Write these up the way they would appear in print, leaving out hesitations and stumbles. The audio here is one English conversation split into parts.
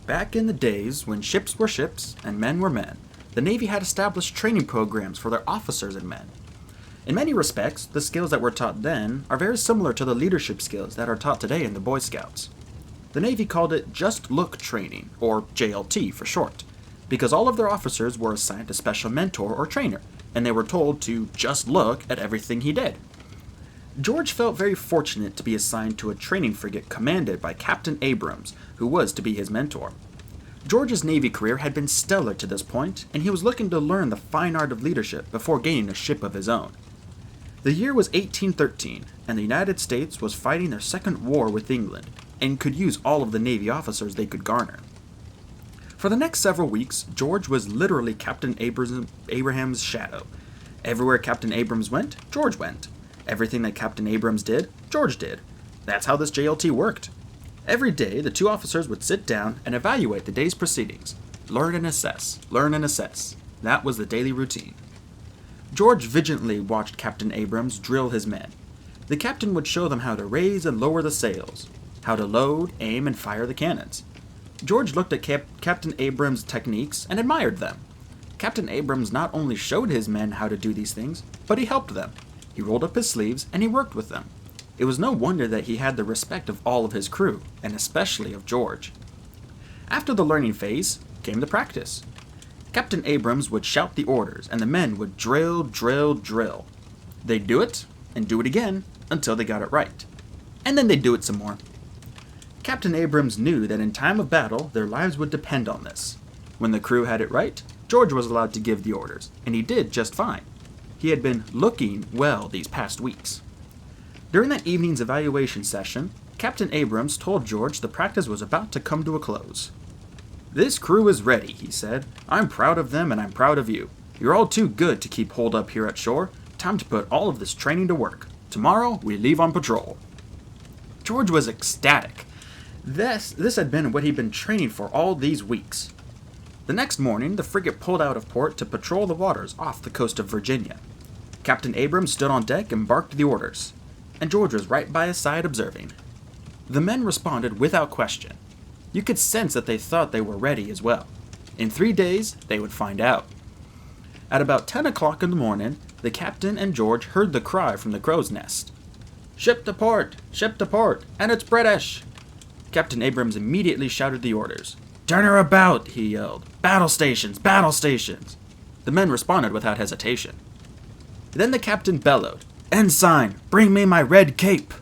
Back in the days when ships were ships and men were men, the Navy had established training programs for their officers and men. In many respects, the skills that were taught then are very similar to the leadership skills that are taught today in the Boy Scouts. The Navy called it Just Look Training, or JLT for short, because all of their officers were assigned a special mentor or trainer, and they were told to just look at everything he did. George felt very fortunate to be assigned to a training frigate commanded by Captain Abrams, who was to be his mentor. George's Navy career had been stellar to this point, and he was looking to learn the fine art of leadership before gaining a ship of his own. The year was 1813, and the United States was fighting their second war with England, and could use all of the Navy officers they could garner. For the next several weeks, George was literally Captain Abraham's shadow. Everywhere Captain Abrams went, George went. Everything that Captain Abrams did, George did. That's how this JLT worked. Every day, the two officers would sit down and evaluate the day's proceedings. Learn and assess, learn and assess. That was the daily routine. George vigilantly watched Captain Abrams drill his men. The captain would show them how to raise and lower the sails, how to load, aim, and fire the cannons. George looked at Captain Abrams' techniques and admired them. Captain Abrams not only showed his men how to do these things, but he helped them. He rolled up his sleeves and he worked with them. It was no wonder that he had the respect of all of his crew, and especially of George. After the learning phase came the practice. Captain Abrams would shout the orders, and the men would drill, drill, drill. They'd do it, and do it again, until they got it right. And then they'd do it some more. Captain Abrams knew that in time of battle, their lives would depend on this. When the crew had it right, George was allowed to give the orders, and he did just fine. He had been looking well these past weeks. During that evening's evaluation session, Captain Abrams told George the practice was about to come to a close. "This crew is ready," he said. "I'm proud of them and I'm proud of you. You're all too good to keep holed up here at shore. Time to put all of this training to work. Tomorrow, we leave on patrol." George was ecstatic. This had been what he'd been training for all these weeks. The next morning, the frigate pulled out of port to patrol the waters off the coast of Virginia. Captain Abrams stood on deck and barked the orders, and George was right by his side observing. The men responded without question. You could sense that they thought they were ready as well. In 3 days, they would find out. At about 10 o'clock in the morning, the captain and George heard the cry from the crow's nest. Ship to port, and it's British!" Captain Abrams immediately shouted the orders. "Turn her about," he yelled. Battle stations! Battle stations!" The men responded without hesitation. Then the captain bellowed, "Ensign, bring me my red cape!"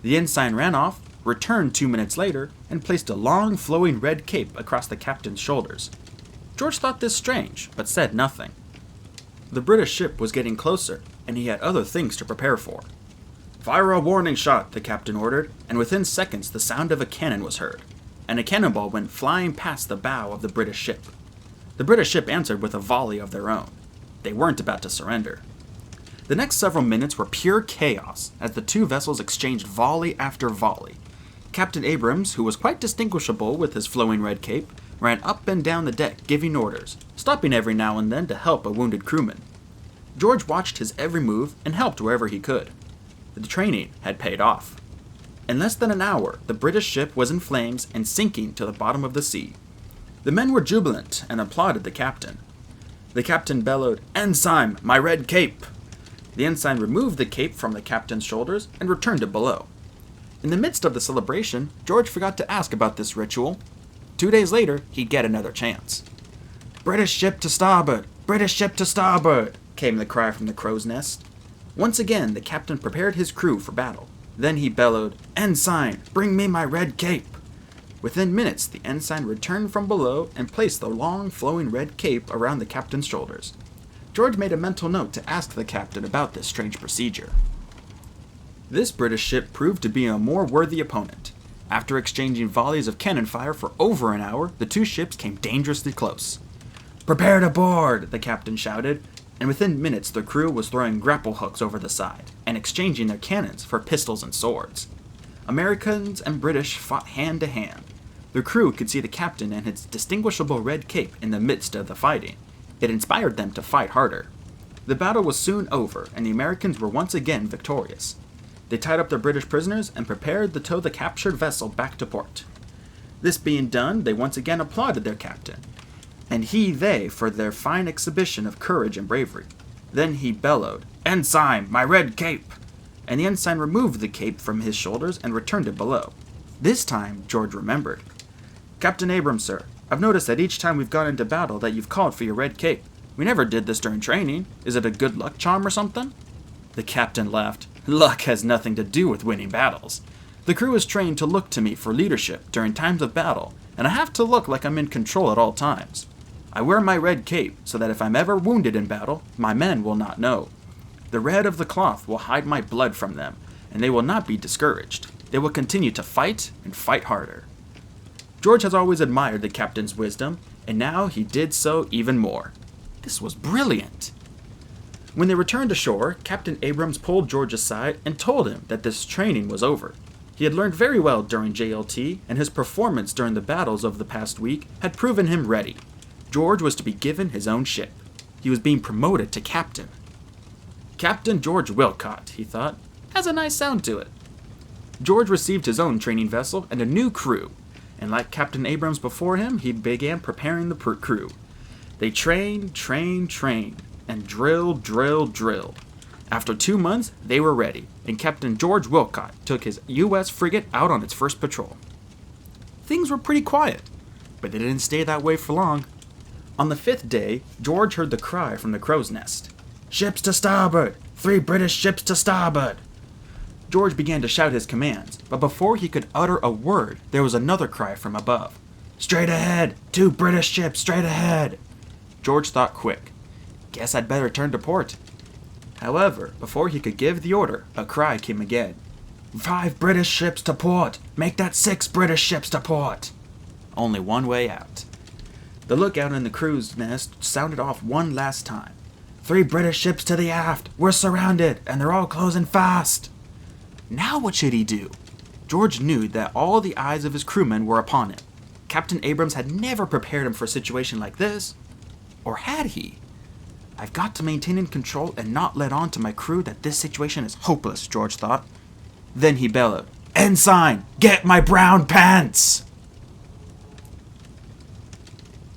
The ensign ran off, returned 2 minutes later, and placed a long, flowing red cape across the captain's shoulders. George thought this strange, but said nothing. The British ship was getting closer, and he had other things to prepare for. "Fire a warning shot," the captain ordered, and within seconds the sound of a cannon was heard, and a cannonball went flying past the bow of the British ship. The British ship answered with a volley of their own. They weren't about to surrender. The next several minutes were pure chaos as the two vessels exchanged volley after volley. Captain Abrams, who was quite distinguishable with his flowing red cape, ran up and down the deck giving orders, stopping every now and then to help a wounded crewman. George watched his every move and helped wherever he could. The training had paid off. In less than an hour, the British ship was in flames and sinking to the bottom of the sea. The men were jubilant and applauded the captain. The captain bellowed, "Ensign, my red cape!" The ensign removed the cape from the captain's shoulders and returned it below. In the midst of the celebration, George forgot to ask about this ritual. 2 days later, he'd get another chance. "British ship to starboard! British ship to starboard!" came the cry from the crow's nest. Once again, the captain prepared his crew for battle. Then he bellowed, "Ensign, bring me my red cape!" Within minutes, the ensign returned from below and placed the long, flowing red cape around the captain's shoulders. George made a mental note to ask the captain about this strange procedure. This British ship proved to be a more worthy opponent. After exchanging volleys of cannon fire for over an hour, the two ships came dangerously close. "Prepare to board!" the captain shouted, and within minutes the crew was throwing grapple hooks over the side and exchanging their cannons for pistols and swords. Americans and British fought hand to hand. The crew could see the captain and his distinguishable red cape in the midst of the fighting. It inspired them to fight harder. The battle was soon over, and the Americans were once again victorious. They tied up their British prisoners and prepared to tow the captured vessel back to port. This being done, they once again applauded their captain, and they for their fine exhibition of courage and bravery. Then he bellowed, "Ensign, my red cape!" And the ensign removed the cape from his shoulders and returned it below. This time, George remembered. "Captain Abrams, sir, I've noticed that each time we've gone into battle that you've called for your red cape. We never did this during training. Is it a good luck charm or something?" The captain laughed. "Luck has nothing to do with winning battles. The crew is trained to look to me for leadership during times of battle, and I have to look like I'm in control at all times. I wear my red cape so that if I'm ever wounded in battle, my men will not know. The red of the cloth will hide my blood from them, and they will not be discouraged. They will continue to fight and fight harder." George has always admired the captain's wisdom, and now he did so even more. This was brilliant. When they returned to shore, Captain Abrams pulled George aside and told him that this training was over. He had learned very well during JLT, and his performance during the battles of the past week had proven him ready. George was to be given his own ship. He was being promoted to captain. Captain George Wilcott, he thought, has a nice sound to it. George received his own training vessel and a new crew, and like Captain Abrams before him, he began preparing the crew. They trained, and drilled. After 2 months, they were ready, and Captain George Wilcott took his U.S. frigate out on its first patrol. Things were pretty quiet, but they didn't stay that way for long. On the 5th day, George heard the cry from the crow's nest. "Ships to starboard! 3 British ships to starboard!" George began to shout his commands, but before he could utter a word, there was another cry from above. "Straight ahead! 2 British ships straight ahead!" George thought quick. "Guess I'd better turn to port." However, before he could give the order, a cry came again. "5 British ships to port! Make that 6 British ships to port!" Only one way out. The lookout in the crow's nest sounded off one last time. "3 British ships to the aft! We're surrounded, and they're all closing fast!" Now what should he do? George knew that all the eyes of his crewmen were upon him. Captain Abrams had never prepared him for a situation like this. Or had he? "I've got to maintain in control and not let on to my crew that this situation is hopeless," George thought. Then he bellowed, "Ensign, get my brown pants!"